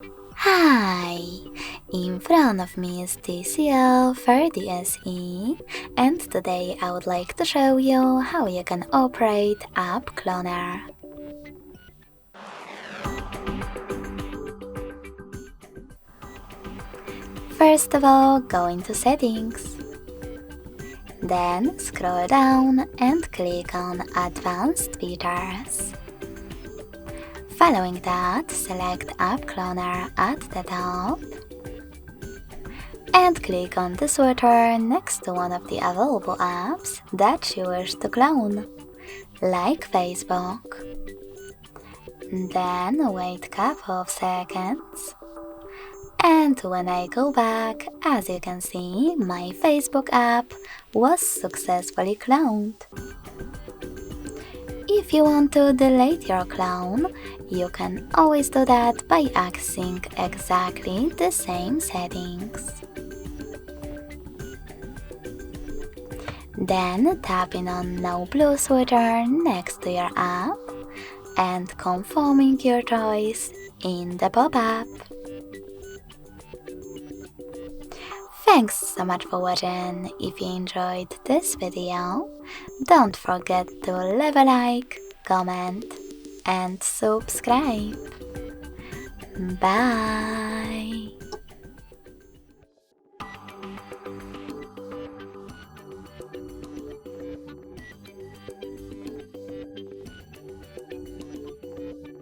Hi! In front of me is TCL 30SE, and today I would like to show you how you can operate App Cloner. First of all, go into Settings. Then scroll down and click on Advanced Features. Following that, select App Cloner at the top and click on the sorter next to one of the available apps that you wish to clone, like Facebook. Then wait a couple of seconds. And when I go back, as you can see, my Facebook app was successfully cloned. If you want to delete your clone, you can always do that by accessing exactly the same settings. Then tapping on No Blue Sweater next to your app and confirming your choice in the pop-up. Thanks so much for watching. If you enjoyed this video, don't forget to leave a like, comment and subscribe. Bye!